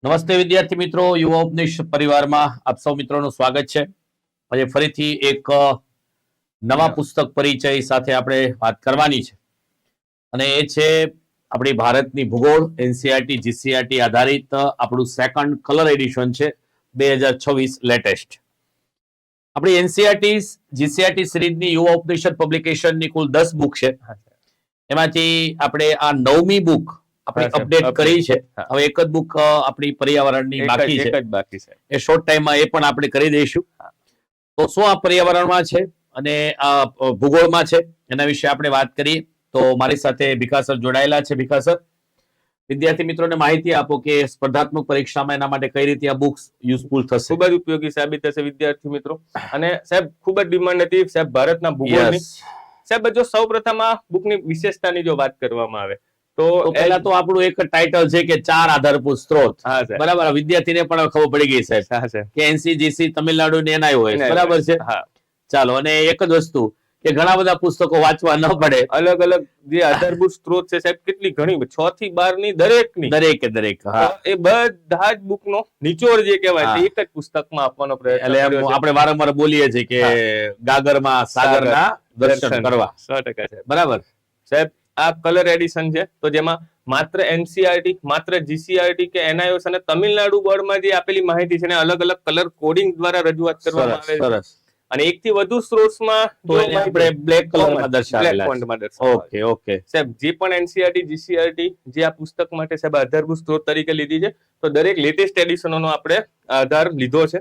નમસ્તે વિદ્યાર્થી મિત્રો, યુવા ઉપનિષ પરિવારમાં આપ સૌ મિત્રોનું સ્વાગત છે. આજે ફરીથી એક નવા પુસ્તક પરિચય સાથે આપણે વાત કરવાની છે અને એ છે આપણી ભારતની ભૂગોળ એનસીઈઆરટી જીસીઈઆરટી આધારિત આપણું સેકન્ડ કલર એડિશન છે 2026 લેટેસ્ટ. આપણી એનસીઈઆરટી જીસીઈઆરટી સિરીઝની યુવા ઉપનિષદ પબ્લિકેશનની કુલ 10 બુક છે. એમાંથી આપણે આ 9મી બુક આપણે અપડેટ કરી છે. હવે એક જ બુક આપણી પર્યાવરણની બાકી છે. એ શોર્ટ ટાઈમમાં એ પણ આપણે કરી દઈશું. તો શું આ પર્યાવરણમાં છે અને આ ભૂગોળમાં છે એના વિશે આપણે વાત કરીએ. તો મારી સાથે ભીખા સર જોડાયેલા છે. ભીખા સર, વિદ્યાર્થી મિત્રોને માહિતી આપો કે સ્પર્ધાત્મક પરીક્ષામાં એના માટે કઈ રીતે આ બુક્સ યુઝફુલ થશે. ખૂબ જ ઉપયોગી સાબિત થશે વિદ્યાર્થી મિત્રો. અને સાહેબ ખૂબ જ ડિમાન્ડ હતી સાહેબ ભારતના ભૂગોળની. સાહેબ જો સૌપ્રથમ આ બુકની વિશેષતાની જો વાત કરવામાં આવે તો પહેલા તો આપણું એક ટાઇટલ છે કે 4 આધારભૂત સ્ત્રોત. બરાબર, વિદ્યાર્થીને પણ ખબર પડી ગઈ સાહેબ કે એનસીજીસી તમિલનાડુ ને એના હોય. બરાબર છે. ચાલો, અને એક જ વસ્તુ કે ઘણા બધા પુસ્તકો વાંચવા ન પડે. અલગ અલગ જે આધારભૂત સ્ત્રોત છે સાહેબ કેટલી ઘણી 6 થી 12 ની દરેક એ બધા જ બુક નો નિચોડ જે કહેવાય એક જ પુસ્તકમાં આપવાનો પ્રયત્ન એટલે આપણે વારંવાર બોલીએ છીએ કે ગાગરમાં સાગરના દર્શન કરવા. 100% છે. બરાબર સાહેબ, આ કલર એડિશન છે તો જેમાં માત્ર એનસીઈઆરટી, માત્ર જીસીઈઆરટી કે એનઆઈઓએસ અને તમિલનાડુ બોર્ડમાં જે આપેલી માહિતી છે ને અલગ અલગ કલર કોડિંગ દ્વારા રજૂઆત કરવામાં આવે છે. અને એક થી વધુ સ્ત્રોતમાં આપણે બ્લેક કલરમાં દર્શાવેલા છે. ઓકે સાહેબ, જે પણ એનસીઈઆરટી જીસીઈઆરટી જે આ પુસ્તક માટે સાહેબ આધારભૂત સ્ત્રોત તરીકે લીધી છે તો દરેક લેટેસ્ટ એડિશનોનો આપણે આધાર લીધો છે.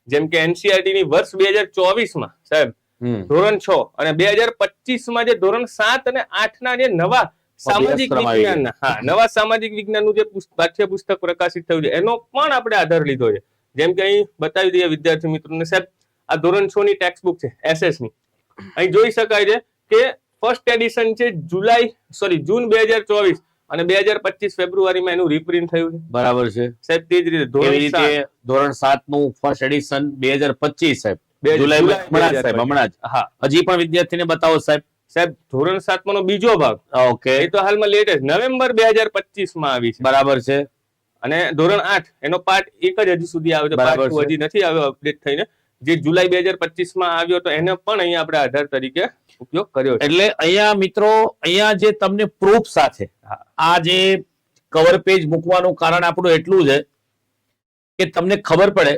જેમ કે એનસીઈઆરટી ની વર્ષ 2024 સાહેબ ધોરણ 6 અને 2025 જે ધોરણ 7 અને 8 ના જે નવા સામાજિક વિજ્ઞાનના નવા સામાજિક વિજ્ઞાનનું જે પાઠ્યપુસ્તક પ્રકાશિત થયું છે એનો પણ આપણે આધાર લીધો છે. જેમ કે અહીં બતાવી દઈએ વિદ્યાર્થી મિત્રોને સાહેબ, આ ધોરણ 6 ની ટેક્સ્ટ બુક છે એસએસ ની. અહીં જોઈ શકાય છે કે ફર્સ્ટ એડિશન છે જૂન 2024 અને 2025 ફેબ્રુઆરીમાં એનું રીપ્રિન્ટ થયું છે. બરાબર છે સાહેબ. તે જ રીતે ધોરણ 7 નું ફર્સ્ટ એડિશન 2025 સાહેબ હમણાં જ. હજી પણ વિદ્યાર્થીને બતાવો સાહેબ. સાહેબ, ધોરણ 7 નો બીજો ભાગ એ તો હાલમાં લેટેસ્ટ નવેમ્બર 2025 માં આવી છે. બરાબર છે. અને ધોરણ 8 એનો પાર્ટ 1 જ હજી સુધી આવ્યો છે. પાર્ટ 2 હજી નથી આવ્યો અપડેટ થઈને. જે જુલાઈ 2025 માં આવ્યો તો એને પણ અહીંયા આપણે આધાર તરીકે ઉપયોગ કર્યો છે. એટલે અહીંયા મિત્રો, અહીંયા જે તમને પ્રૂફ સાથે આ જે કવર પેજ મૂકવાનું કારણ આપણું એટલું છે કે તમને ખબર પડે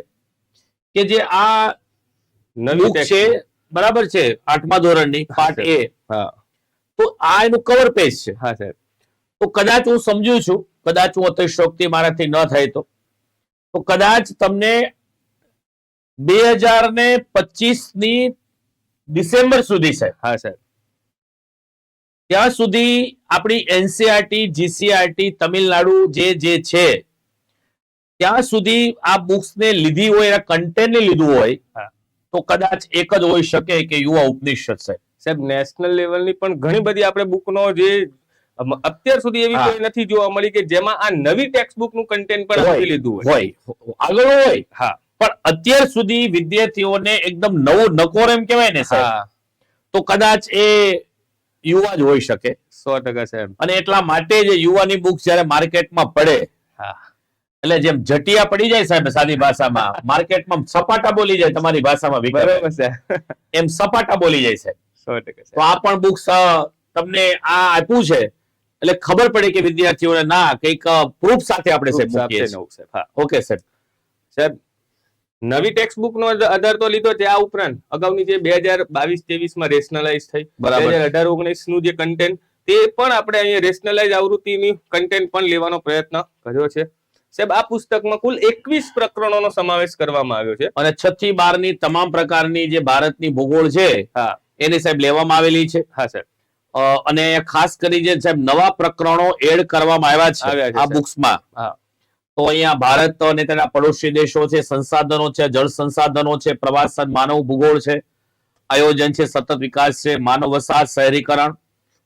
કે જે આ નવી છે, બરાબર છે, 8મા ધોરણની પાર્ટ એ, તો આ એનું કવર પેજ છે. હા સાહેબ. તો કદાચ હું સમજુ છું, કદાચ હું અતિશયોક્તિ મારાથી ન થાય તો કદાચ તમને 2025 ની ડિસેમ્બર સુધી છે. હા સાહેબ. ત્યાં સુધી આપણી એનસીઈઆરટી જીસીઈઆરટી તમિલનાડુ જે છે ત્યાં સુધી આ બુક્સ ને લીધી હોય, એના કન્ટેન્ટ ને લીધું હોય તો કદાચ એક જ હોઈ શકે કે યુવા ઉપનિષદ છે. સાહેબ, નેશનલ લેવલની પણ ઘણી બધી આપણે બુકનો જે અત્યાર સુધી એવી કોઈ નથી જોવા મળી કે જેમાં આ નવી ટેક્સ્ટ બુક નું કન્ટેન્ટ પણ આપી લીધું હોય આગળ હોય. પણ અત્યાર સુધી વિદ્યાર્થીઓને એકદમ નવું નકોર એમ કહેવાય ને સાહેબ, તો કદાચ એ યુવા જ હોઈ શકે. 100% સાહેબ. અને એટલા માટે જ યુવાની બુક જયારે માર્કેટમાં પડે એટલે જેમ જટિયા પડી જાય સાહેબ સાદી ભાષામાં, માર્કેટમાં સપાટા બોલી જાય તમારી ભાષામાં, બરાબર છે, એમ સપાટા બોલી જાય સાહેબ. 100%. તો આ પણ બુક્સ તમને આ આપ્યું છે એટલે ખબર પડે કે વિદ્યાર્થીઓને ના કંઈક પ્રૂફ સાથે આપણે ઓકે સાહેબ. સાહેબ, નવી ટેક્સ્ટ બુક નો આધાર તો લીધો છે. આ ઉપરાંત અગાઉની જે 2022-23 માં રેશનલાઇઝ થઈ, 2018-19 નું જે કન્ટેન્ટ તે પણ આપણે અહીંયા રેશનલાઇઝ આવૃત્તિની કન્ટેન્ટ પણ લેવાનો પ્રયત્ન કર્યો છે. સાહેબ, આ પુસ્તકમાં કુલ 21 પ્રકરણોનો સમાવેશ કરવામાં આવ્યો છે અને 6 થી 12 ની તમામ પ્રકારની જે ભારતની ભૂગોળ છે એની સાહેબ લેવામાં આવેલી છે. હા સાહેબ. અને ખાસ કરી જે સાહેબ નવા પ્રકરણો એડ કરવામાં આવ્યા છે આ બુક્સમાં. તો અહીંયા ભારત અને તેના પડોશી દેશો છે, સંસાધનો છે, જળ સંસાધનો છે, પ્રવાસન, માનવ ભૂગોળ છે, આયોજન છે, સતત વિકાસ છે, માનવ વસાહત, શહેરીકરણ,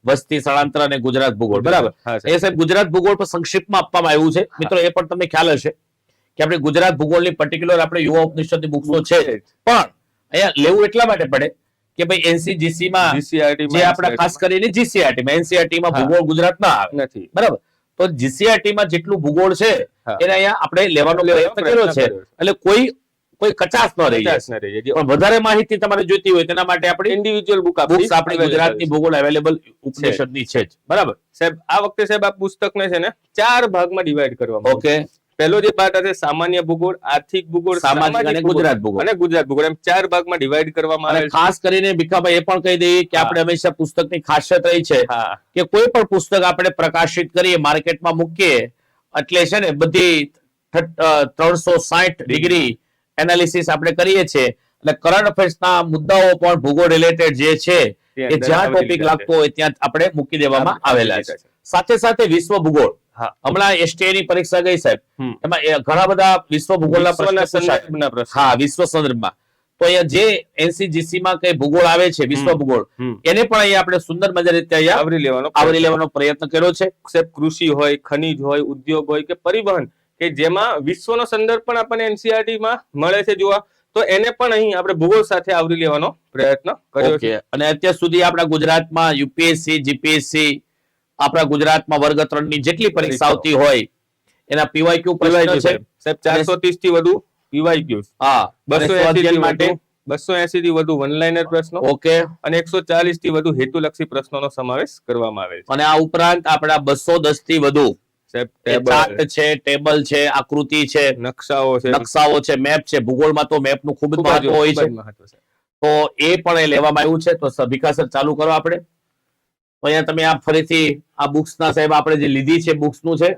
વસ્તી સ્થળાંતર અને ગુજરાત ભૂગોળ. બરાબર. એ સાહેબ ગુજરાત ભૂગોળ પર સંક્ષિપ્તમાં આપવામાં આવ્યું છે. મિત્રો, એ પણ તમને ખ્યાલ હશે કે આપણે ગુજરાત ભૂગોળની પર્ટિક્યુલર આપણે યુવા ઉપનિષદની બુક્સો છે, પણ અહીંયા લેવું એટલા માટે પડે કે ભાઈ એનસીજીસી માં જે આપણે ખાસ કરીને જીસીઈઆરટી માં, એનસીઈઆરટી માં ભૂગોળ ગુજરાતમાં આવે નથી. બરાબર. તો જીસીઆરટી માં જેટલું ભૂગોળ છે હા. એને અહીંયા આપણે લેવાનો પ્રયત્ન કર્યો છે, એટલે કોઈ કચાશ ન રહી જાય. પણ વધારે માહિતી તમારે જોઈતી હોય તેના માટે આપણી ઇન્ડિવિજ્યુઅલ બુક્સ આપણી ગુજરાતની ભૂગોળ અવેલેબલ ઉપનિષદની છે જ. બરાબર સાહેબ, આ વખતે સાહેબ આ પુસ્તકને છે ને 4 ભાગમાં ડિવાઈડ કરવામાં ઓકે. પહેલો જે પાર્ટ હશે સામાન્ય ભૂગોળ, આર્થિક ભૂગોળ, સામાજિક અને ગુજરાત ભૂગોળ અને ગુજરાત ભૂગોળ, એમ 4 ભાગમાં ડિવાઈડ કરવામાં અને આવે છે. ખાસ કરીને ભીખાભાઈ એ પણ કહી દઈએ કે આપણે હંમેશા પુસ્તકની ખાસિયત રહી છે હા, કે કોઈ પણ પુસ્તક આપણે પ્રકાશિત કરીએ, માર્કેટમાં મૂકીએ, એટલે છે ને બધી 360 ડિગ્રી એનાલિસિસ આપણે કરીએ છીએ, એટલે કરંટ અફેર્સના મુદ્દાઓ પણ ભૂગોળ રિલેટેડ જે છે એ જ્યાં ટોપિક લાગતો હોય ત્યાં આપણે મૂકી દેવામાં આવેલા છે. સાથે સાથે વિશ્વ ભૂગોળ, હા, હમણાં એસટીએ ની પરીક્ષા ગઈ સાહેબ, એમાં ઘણા બધા વિશ્વ ભૂગોળના પ્રશ્નો પૂછાય. હા, વિશ્વ સંદર્ભમાં. તો અહીંયા જે એનસીજીસી માં કઈ ભૂગોળ આવે છે, વિશ્વ ભૂગોળ, એને પણ અહીંયા આપણે સુંદર મજા રીતે અહીંયા આવરી લેવાનો પ્રયત્ન કર્યો છે. સાહેબ, કૃષિ હોય, ખનીજ હોય, ઉદ્યોગ હોય કે પરિવહન, કે જેમાં વિશ્વનો સંદર્ભ પણ આપણને એનસીઆરટી માં મળે છે જોવા, તો એને પણ અહીં આપણે ભૂગોળ સાથે આવરી લેવાનો પ્રયત્ન કર્યો છે. અને અત્યાર સુધી આપણા ગુજરાતમાં યુપીએસસી, જીપીએસસી, આપણા ગુજરાતમાં વર્ગ 3 ની જેટલી પરીક્ષા આવતી હોય એના પીવાયક્યુ પ્રશ્નો છે સાહેબ. 430 થી વધુ પીવાયક્યુ, હા, 280 થી વધુ વન લાઇનર પ્રશ્નો, ઓકે, અને 140 થી વધુ હેતુલક્ષી પ્રશ્નોનો સમાવેશ કરવામાં આવે છે. અને આ ઉપરાંત આપણા 210 થી વધુ ચાર્ટ છે, ટેબલ છે, આકૃતિ છે, નકશાઓ છે, મેપ છે. ભૂગોળમાં તો મેપનું ખૂબ જ મહત્વ હોય છે, તો એ પણ એ લેવામાં આવ્યું છે. તો ભીખા સર ચાલુ કરો આપણે. તો અહીંયા તમે આ ફરીથી આ બુક્સ ના સાહેબ આપણે જે લીધી છે બુક્સ નું છે,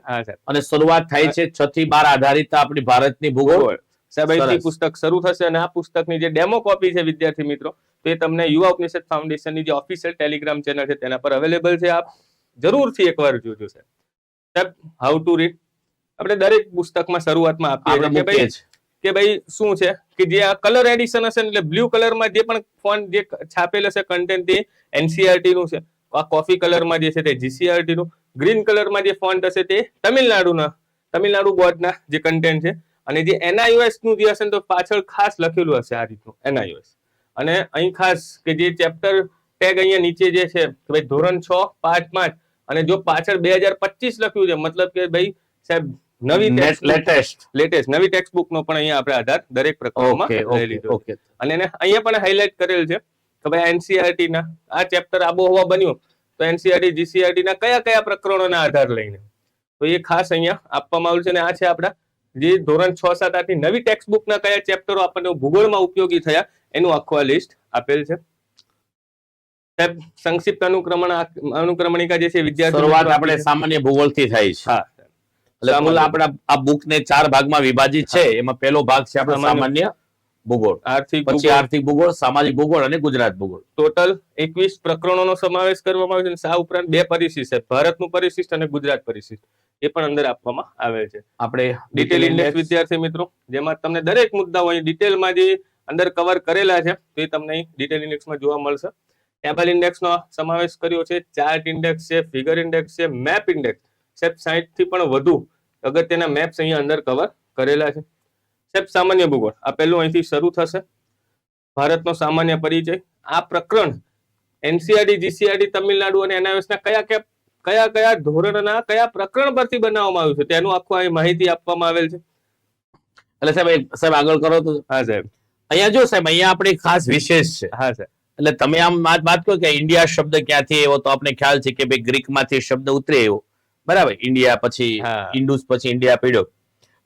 અને શરૂઆત થાય છે 6 થી 12 આધારિત આપણી ભારતની ભૂગોળ. સાહેબ, અહીંથી પુસ્તક શરૂ થશે અને આ પુસ્તકની જે ડેમો કોપી છે વિદ્યાર્થી મિત્રો, તો એ તમને યુવા ઉપનિષદ ફાઉન્ડેશનની જે ઓફિશિયલ ટેલિગ્રામ ચેનલ છે તેના પર અવેલેબલ છે. આપ જરૂરથી એકવાર જોજો. સાહેબ, હાઉ ટુ રીડ આપણે દરેક પુસ્તકમાં શરૂઆતમાં આપીએ છીએ કે ભાઈ શું છે કે જે આ કલર એડિશન હશે, એટલે બ્લુ કલરમાં જે પણ ફોન્ટ જે છાપેલ હશે કન્ટેન્ટ તે એનસીઆરટી નું છે, આ કોફી કલરમાં જે છે તે જીસીઆરટી નું, ગ્રીન કલરમાં જે ફોન્ટ હશે તે તમિલનાડુ બોર્ડના જે કન્ટેન્ટ છે, અને જે એનઆઈઓએસ નું જે હશે તો પાછળ ખાસ લખેલું હશે આ રીતનું એનઆઈઓએસ. અને અહીં ખાસ કે જે ચેપ્ટર ટેગ અહીંયા નીચે જે છે કે ભાઈ ધોરણ 6 પાઠ 5, અને જો પાછળ 2025 લખ્યું છે, મતલબ કે ભાઈ સાહેબ નવી લેટેસ્ટ નવી ટેક્સ્ટ બુક નો પણ અહીંયા આપણે આધાર દરેક પ્રકરણમાં લઈ લીધો. અને એને અહીંયા પણ હાઇલાઇટ કરેલ છે કે ભાઈ એનસીઆરટી ના આ ચેપ્ટર આબોહવા બન્યું તો એનસીઆરટી જીસીઆરટી ના કયા કયા પ્રકરણોના આધાર લઈને, તો એ ખાસ અહીંયા આપવામાં આવ્યું છે. અને આ છે આપણા જે ધોરણ 6, 7, 8 ની નવી ટેક્સ્ટ બુક ના કયા ચેપ્ટરો આપણને ભૂગોળમાં ઉપયોગી થયા એનું આખું આ લિસ્ટ આપેલ છે. સાહેબ, સંક્ષિપ્ત અનુક્રમણિકા જે છે વિદ્યાર્થી શરૂઆત આપણે સામાન્ય ભૂગોળથી થાય છે. હા, એટલે કુલ આપણા આ બુક ને 4 ભાગમાં વિભાજિત છે. એમાં પહેલો ભાગ છે આપણો સામાન્ય ભૂગોળ, પછી આર્થિક ભૂગોળ, સામાજિક ભૂગોળ અને ગુજરાત ભૂગોળ. ટોટલ 21 પ્રકરણોનો સમાવેશ કરવામાં આવ્યો છે. આ ઉપરાંત 2 પરિશિષ્ટ છે, ભારતનું પરિશિષ્ટ અને ગુજરાત પરિશિષ્ટ, એ પણ અંદર આપવામાં આવે છે. આપણે ડિટેલ ઇન્ડેક્સ વિદ્યાર્થી મિત્રો, જેમાં તમને દરેક મુદ્દાઓ અહીં ડિટેલમાં જે અંદર કવર કરેલા છે તો એ તમને અહીં ડિટેલ ઇન્ડેક્સમાં જોવા મળશે. ટેબલ ઇન્ડેક્સનો સમાવેશ કર્યો છે, ચાર્ટ ઇન્ડેક્સ છે, ફિગર ઇન્ડેક્સ છે, મેપ ઇન્ડેક્સ. સાહેબ 60 થી પણ વધુ અગત્યના મેપ્સ અહીંયા અંદર કવર કરેલા છે. સાહેબ, સામાન્ય ભૂગોળ આ પહેલું અહીંથી શરૂ થશે. ભારતનો સામાન્ય પરિચય, આ પ્રકરણ એનસીઆરટી, જીસીઆરટી, તમિલનાડુ અને એનઆઈઓએસ ના કયા ધોરણના કયા પ્રકરણ પરથી બનાવવામાં આવ્યું છે તેનું આખું અહીં માહિતી આપવામાં આવેલ છે. એટલે સાહેબ આગળ કરો તો. હા સાહેબ, અહીંયા જો સાહેબ અહીંયા આપણી ખાસ વિશેષ છે. હા સાહેબ, એટલે તમે આમ વાત કરો કે ઇન્ડિયા શબ્દ ક્યાંથી આવ્યો, તો આપણે ખ્યાલ છે કે ભાઈ ગ્રીક માંથી શબ્દ ઉતરે એવો, બરાબર. ઇન્ડિયા પછી ઇન્ડુસ પછી ઇન્ડિયા પડ્યો,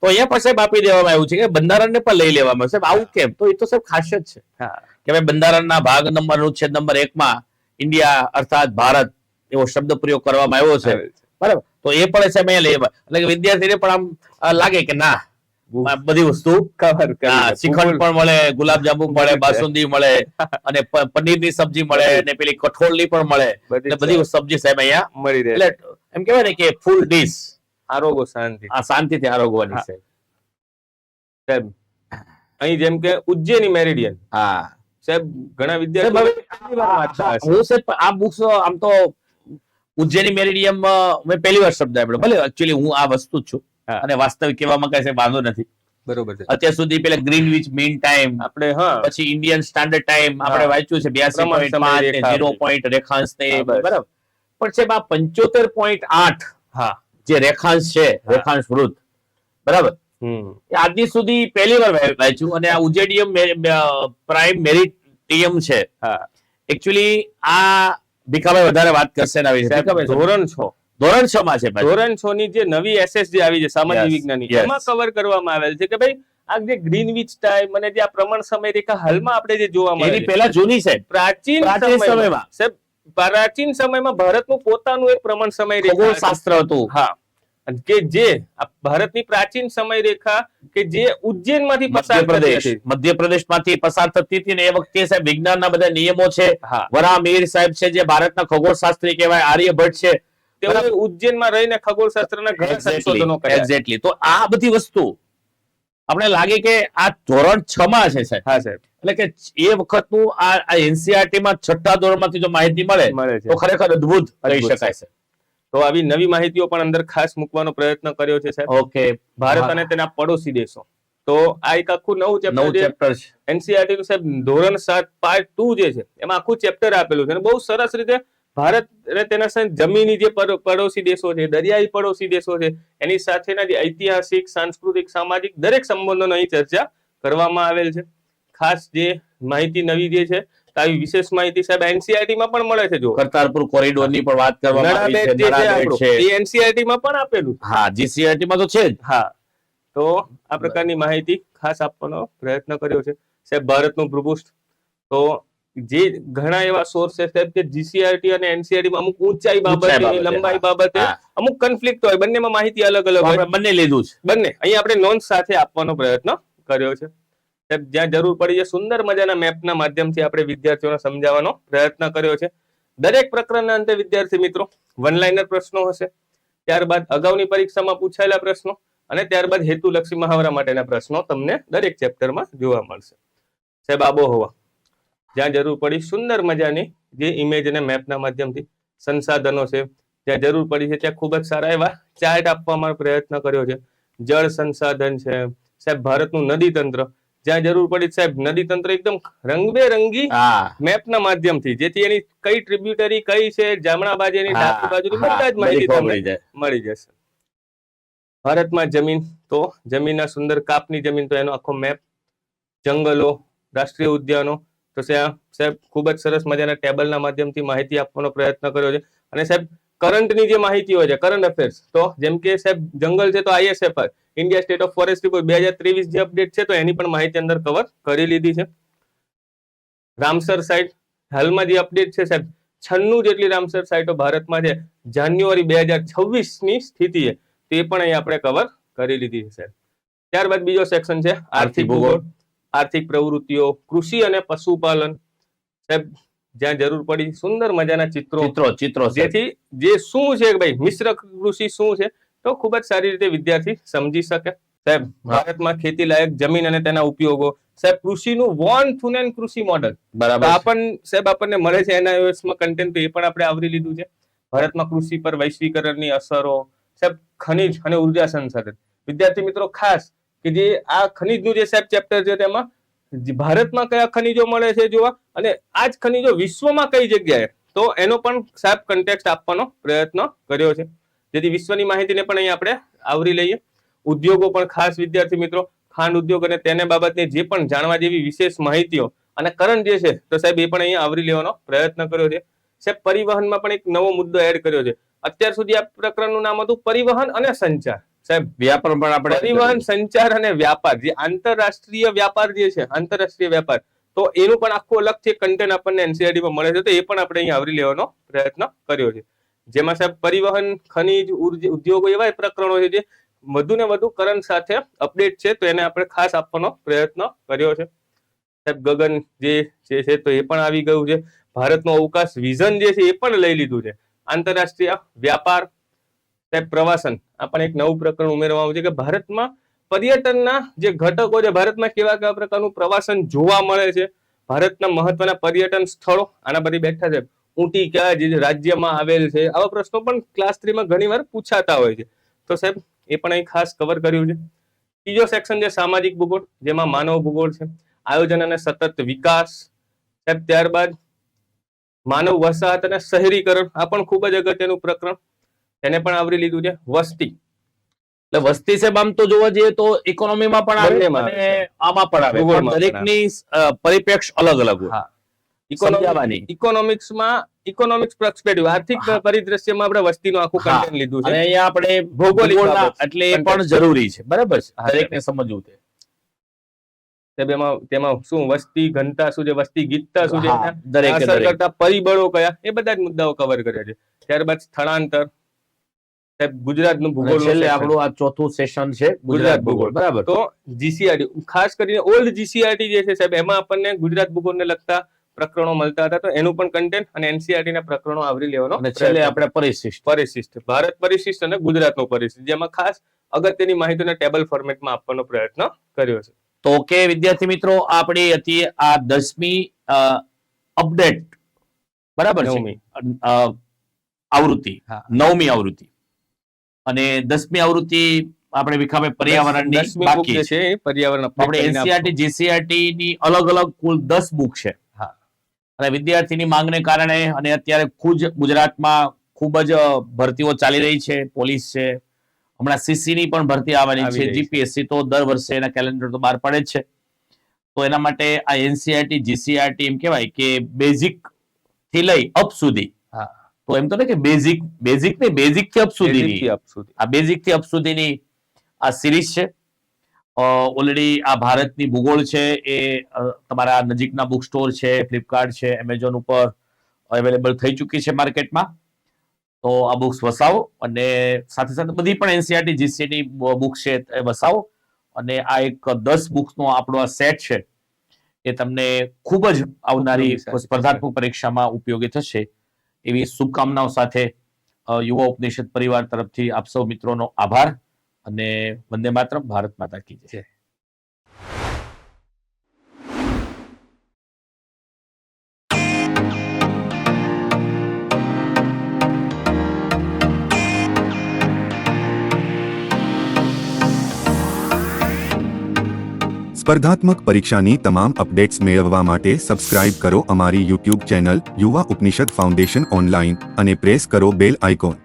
તો અહીંયા પણ સાહેબ આપી દેવામાં આવ્યું છે કે બંધારણને પણ લઈ લેવામાં. સાહેબ આવું કેમ? તો એ તો સાહેબ ખાસિયત છે કે ભાઈ બંધારણના ભાગ નંબર અનુચ્છેદ નંબર 1 માં ઇન્ડિયા અર્થાત ભારત એવો શબ્દ પ્રયોગ કરવામાં આવ્યો છે, બરાબર. તો એ પણ સાહેબ અહીંયા લેવા, એટલે કે વિદ્યાર્થીને પણ આમ લાગે કે ના બધી વસ્તુ કવર, શ્રીખંડ પણ મળે, ગુલાબજાંબુ મળે, બાસુંદી મળે, અને પનીરની સબ્જી મળે, અને પેલી કઠોળની પણ મળે, બધી સબ્જી સાહેબ અહીંયા મળી રહે. એટલે એમ કહેવાય ને કે ફૂલ ડીશ, આરોગો શાંતિ, શાંતિથી આરોગવાની છે. સાહેબ અહીં જેમ કે ઉજ્જૈની મેરિડિયન, હા સાહેબ ઘણા વિદ્યાર્થીઓ હું સાહેબ આ બુક્સ આમ તો ઉજ્જૈની મેરિડિયમ મેં પહેલી વાર શબ્દ આપ્યો, ભલે એકચ્યુઅલી હું આ વસ્તુ જ છું અને વાસ્તવિક કહેવામાં કઈ વાંધો નથી. બરોબર છે. અત્યાર સુધી પેલા ગ્રીનવિચ મીન ટાઈમ, આપણે પછી ઇન્ડિયન સ્ટાન્ડર્ડ ટાઈમ આપણે વાંચ્યું છે 82.5 0 પોઈન્ટ રેખાંશ ને, બરાબર. પણ છે 75.8 હા જે રેખાંશ છે, રેખાંશ વૃત્ત, બરાબર, એ આજની સુધી પહેલી વાર વાંચ્યું. અને આ ઉજેડિયમ પ્રાઇમ મેરિટિયમ છે. એકચ્યુઅલી આ ભીખાભાઈ વધારે વાત કરશે એના વિશે. ધોરણ 6 માં છે. ધોરણ 6 ની જે નવી એસએસ જે આવી છે સામાજિક વિજ્ઞાનની, એમાં કવર કરવામાં આવેલ છે કે ભાઈ આ જે ગ્રીનવિચ ટાઈમ અને જે આ પ્રમાણ સમય રેખા હાલમાં આપણે જે જોવા મળે એની પહેલા જૂની છે. પ્રાચીન સમયમાં સાહેબ, પ્રાચીન સમયમાં ભારતનું પોતાનું એક પ્રમાણ સમય રેખા શાસ્ત્ર હતું. કે જે ભારતની પ્રાચીન સમય રેખા કે જે ઉજ્જૈનમાંથી પસાર મધ્યપ્રદેશમાંથી પસાર થતી હતી. ને એ વખતે સાહેબ વિજ્ઞાનના બધા નિયમો છે. વરાહમીર સાહેબ છે જે ભારતના ખગોળશાસ્ત્રી કહેવાય, આર્યભટ્ટ છે, તેઓ ઉજ્જૈનમાં રહીને ખગોળશાસ્ત્રના ઘણા સંશોધનો કર્યા. એક્ઝેક્ટલી. તો આ બધી વસ્તુ આપણે લાગે કે આ ધોરણ 6 માં છે સાહેબ. હા સાહેબ. એટલે કે એ વખતનું આ એનસીઆરટી માં 6થા ધોરણમાંથી જો માહિતી મળે તો ખરેખર અદ્ભુત કહી શકાય છે. તો આવી નવી માહિતીઓ પણ અંદર ખાસ મૂકવાનો પ્રયત્ન કર્યો છે સાહેબ. ઓકે. ભારત અને તેના પડોશી દેશો. તો આ એક આખું નવું ચેપ્ટર છે એનસીઆરટી નું સાહેબ. ધોરણ 7 પાર્ટ 2 જે છે એમાં આખું ચેપ્ટર આપેલું છે અને બહુ સરસ રીતે ભારત અને તેના સાથે જમીની જે પડોશી દેશો છે, દરિયાઈ પડોશી દેશો છે, એની સાથેના જે ઐતિહાસિક, સાંસ્કૃતિક, સામાજિક દરેક સંબંધોનો અહીં ચર્ચા કરવામાં આવેલ છે. ખાસ જે માહિતી નવી જે છે આવી વિશેષ માહિતી સાહેબ એનસીઆરટી માં પણ મળે છે. જો કરતારપુર કોરિડોર ની પણ વાત કરવામાં આવી છે, એ એનસીઆરટી માં પણ આપેલું. હા, જીસીઆરટી માં તો છે જ. હા, તો આ પ્રકારની માહિતી ખાસ આપવાનો પ્રયત્ન કર્યો છે સાહેબ. ભારતનું ભૂપૃષ્ઠ, તો જે ઘણા એવા સોર્સ છે સાહેબ કે જીસીઆરટી અને એનસીઆરટી માં અમુક ઊંચાઈ બાબતે, લંબાઈ બાબતે અમુક કન્ફ્લિક્ટ હોય, બંનેમાં માહિતી અલગ અલગ હોય. બંને લીધું છે. બંને અહીં આપણે નોંધ સાથે આપવાનો પ્રયત્ન કર્યો છે. જ્યાં જરૂર પડી છે સુંદર મજાના મેપના માધ્યમથી આપણે વિદ્યાર્થીઓને સમજાવવાનો પ્રયત્ન કર્યો છે. દરેક પ્રકરણના અંતે વિદ્યાર્થી મિત્રો વન લાઇનર પ્રશ્નો હશે, ત્યારબાદ અગાઉની પરીક્ષામાં પૂછાયેલા પ્રશ્નો અને ત્યારબાદ હેતુલક્ષી મહાવરા માટેના પ્રશ્નો તમને દરેક ચેપ્ટરમાં જોવા મળશે. સાહેબ આબોહવા, જ્યાં જરૂર પડી સુંદર મજાની જે ઇમેજ અને મેપના માધ્યમથી સંસાધનો છે, જ્યાં જરૂર પડી છે ત્યાં ખૂબ જ સારા એવા ચાર્ટ આપવાનો પ્રયત્ન કર્યો છે. જળ સંસાધન છે સાહેબ, ભારતનું નદી તંત્ર, જ્યાં જરૂર પડી સાહેબ નદી તંત્ર એકદમ રંગબેરંગી મેપના માધ્યમથી, જેથી એની કઈ ટ્રિબ્યુટરી કઈ છે, જામણાબાજી એની ડાબી બાજુની બધા જ માહિતી તમને મળી જશે. ભારતમાં જમીન, તો જમીનના સુંદર કાપની જમીન, તો એનો આખો મેપ. જંગલો, રાષ્ટ્રીય ઉદ્યાનો, તો સાહેબ ખૂબ જ સરસ મજાના ટેબલના માધ્યમથી માહિતી આપવાનો પ્રયત્ન કર્યો છે. અને સાહેબ કરંટની જે માહિતી હોય છે, કરંટ અફેર્સ, તો જેમ કે સાહેબ જંગલ છે તો ISFR, India state of forest report 2023 જે અપડેટ છે તો એની પણ માહિતી અંદર કવર કરી લીધી છે. રામસર સાઇટ, હાલમાં જે અપડેટ છે સાહેબ 96 જેટલી રામસર સાઇટો ભારતમાં છે. જાન્યુઆરી 2026 ની સ્થિતિ છે તે પણ અહીં આપણે કવર કરી લીધી છે સાહેબ. ત્યારબાદ બીજો સેક્શન છે આર્થિક ભૂગોળ, આર્થિક પ્રવૃત્તિઓ, કૃષિ અને પશુપાલન. સાહેબ જ્યાં જરૂર પડી સુંદર મજાના ચિત્રો, જેથી જે શું છે કે ભાઈ મિશ્ર કૃષિ શું છે તો ખૂબ જ સારી રીતે વિદ્યાર્થી સમજી શકે. સાહેબ ભારતમાં ખેતી લાયક જમીન અને તેના ઉપયોગો, સાહેબ કૃષિનું વોન થુનેન કૃષિ મોડલ, બરાબર, સાહેબ આપણને મળે છે NIOS માં કન્ટેન્ટ, તો એ પણ આપણે આવરી લીધું છે. ભારતમાં કૃષિ પર વૈશ્વિકરણની અસરો, સાહેબ ખનિજ અને ઉર્જા સંસાધન. વિદ્યાર્થી મિત્રો ખાસ કે જે આ ખનિજનું જે સાહેબ ચેપ્ટર છે તેમાં ભારતમાં કયા ખનિજો મળે છે જોવા, અને આ જ ખનિજો વિશ્વમાં કઈ જગ્યાએ, તો એનો પણ સાહેબ કન્ટેક્સ્ટ આપવાનો પ્રયત્ન કર્યો છે, જેથી વિશ્વની માહિતીને પણ અહીં આપણે આવરી લઈએ. ઉદ્યોગો પણ ખાસ વિદ્યાર્થી મિત્રો, ખાંડ ઉદ્યોગ અને તેને બાબતની જે પણ જાણવા જેવી વિશેષ માહિતીઓ અને કરંટ જે છે તો સાહેબ એ પણ અહીંયા આવરી લેવાનો પ્રયત્ન કર્યો છે. સાહેબ પરિવહનમાં પણ એક નવો મુદ્દો એડ કર્યો છે. અત્યાર સુધી આ પ્રકરણનું નામ હતું પરિવહન અને સંચાર. સાહેબ વ્યાપાર પણ આપણે પરિવહન, સંચાર અને વ્યાપાર, જે આંતરરાષ્ટ્રીય વ્યાપાર જે છે, આંતરરાષ્ટ્રીય વ્યાપાર, તો એનું પણ આખું અલગથી કન્ટેન્ટ આપણને એનસીઆરટી માં મળે છે, તો એ પણ આપણે અહીં આવરી લેવાનો પ્રયત્ન કર્યો છે. જેમાં સાહેબ પરિવહન, ખનીજ, ઉદ્યોગો એવા પ્રકરણો છે જે વધુ ને વધુ કરંટ સાથે અપડેટ છે, તો એને આપણે ખાસ આપવાનો પ્રયત્ન કર્યો છે. સાહેબ ગગન જે છે તો એ પણ આવી ગયું છે. ભારતનો અવકાશ વિઝન જે છે એ પણ લઈ લીધું છે. આંતરરાષ્ટ્રીય વ્યાપાર, સાહેબ પ્રવાસન, આ પણ એક નવું પ્રકરણ ઉમેરવામાં આવ્યું છે કે ભારતમાં પર્યટનના જે ઘટકો છે, ભારતમાં કેવા કેવા પ્રકારનું પ્રવાસન જોવા મળે છે, ભારતના મહત્વના પર્યટન સ્થળો, આના બધી બેઠા છે. ઊટી કયા રાજ્યમાં આવેલ છે, આવા પ્રશ્નો પણ ક્લાસ 3 માં ઘણી વાર પૂછાતા હોય છે, તો સાહેબ એ પણ અહીં ખાસ કવર કર્યું છે. ત્રીજો સેક્શન છે સામાજિક ભૂગોળ, જેમાં માનવ ભૂગોળ છે, આયોજન અને સતત વિકાસ. સાહેબ ત્યારબાદ માનવ વસાહત અને શહેરીકરણ, આ પણ ખૂબ જ અગત્યનું પ્રકરણ. એને પણ આવરી લીધું છે. વસ્તી, એટલે વસ્તી સાહેબ આમ તો જોવા જઈએ તો ઇકોનોમીમાં પણ આવે બંનેમાં અને આમાં પણ આવે, ભૂગોળમાં પણ દરેકની પરિપ્રેક્ષ અલગ અલગ હોય. હા. સમજાવવાની. ઇકોનોમિક્સ પર્સપેક્ટિવ, આર્થિક હા. પરિદ્રશ્યમાં આપણે વસ્તીનું આખું હા. કન્ટેન્ટ લીધું અને છે. અહીંયા આપણે ભૌગોલિક ભૂગોળના બાબત, એટલે એ પણ context. જરૂરી છે, બરાબર છે, હા, દરેકને સમજવું છે. તેમાં શું વસ્તી ઘનતા શું છે, વસ્તી ગીતતા શું છે, હા, એના દરેકે અસર દરેક. કરતા પરિબળો કયા, એ બધા જ મુદ્દાઓ કવર કર્યા છે. ત્યારબાદ સ્થળાંતર, સાહેબ ગુજરાતનું અને ભૂગોળ, છેલ્લે આપણું આ ચોથું સેશન છે ગુજરાત ભૂગોળ, બરાબર. તો જીસીઆરટી, ખાસ કરીને ઓલ્ડ જીસીઆરટી જે છે સાહેબ, એમાં આપણને ગુજરાત ભૂગોળને લગતા પ્રકરણો મળતા હતા, તો એનું પણ કન્ટેન્ટ અને એનસીઆરટી ના પ્રકરણો આવરી લેવાનો અને છેલ્લે આપણે પરિશિષ્ટ. પરિશિષ્ટ, ભારત પરિશિષ્ટ અને ગુજરાતનો પરિશિષ્ટ, જેમાં ખાસ અગત્યની માહિતીને ટેબલ ફોર્મેટમાં આપવાનો પ્રયત્ન કર્યો છે. તો ઓકે વિદ્યાર્થી મિત્રો, આપણી હતી આ 10મી અપડેટ, બરાબર છે, નવમી. આવૃત્તિ, હા. 9મી આવૃત્તિ, અને 10મી આવૃત્તિ આપણે વિખાભાઈ પર્યાવરણની 10મી book બાકી જે છે. છે એ પર્યાવરણ update આપણે કરીને એનસીઆરટી જીસીઆરટી ની અલગ અલગ કુલ 10 બુક છે. હા. અને વિદ્યાર્થીની માંગને કારણે અને અત્યારે ગુજરાતમાં ખૂબ જ ભરતીઓ ચાલી રહી છે, પોલીસ છે, હમણાં સીસી ની પણ ભરતી આવવાની આવી છે, રહી છે. જીપીએસસી તો દર વર્ષે એના કેલેન્ડર તો બહાર પડે જ છે. તો એના માટે આ એનસીઆરટી જીસીઆરટી એમ કહેવાય કે બેઝિક થી લઈ અપ સુધી, હા. તો એમ તો ને કે બેઝિક ને બેઝિક થી અપ Basic થી સુધીની, up સુધી. આ બેઝિક થી અપ સુધીની આ સિરીઝ છે. ઓલરેડી આ ભારતની ભૂગોળ છે એ તમારા નજીકના બુક સ્ટોર છે, ફ્લિપકાર્ટ છે, એમેઝોન ઉપર અવેલેબલ થઈ ચૂકી છે માર્કેટમાં. તો આ બુક્સ વસાવો અને સાથે સાથે બધી પણ એનસીઆરટી જીસીની બુક્સ છે એ વસાવો, અને આ એક 10 બુક્સનો આપણો આ સેટ છે એ તમને ખૂબ જ આવનારી ઉપયોગી સાબિત સ્પર્ધાત્મક પરીક્ષામાં ઉપયોગી થશે એવી શુભકામનાઓ સાથે યુવા ઉપનિષદ પરિવાર તરફથી આપ સૌ મિત્રોનો આભાર અને વંદે માતરમ, ભારત માતા કી જય. સ્પર્ધાત્મક પરીક્ષાની તમામ અપડેટ્સ મેળવવા માટે સબસ્ક્રાઇબ કરો અમારી યુટ્યુબ ચેનલ યુવા ઉપનિષદ ફાઉન્ડેશન ઓનલાઈન અને પ્રેસ કરો બેલ આઇકોન.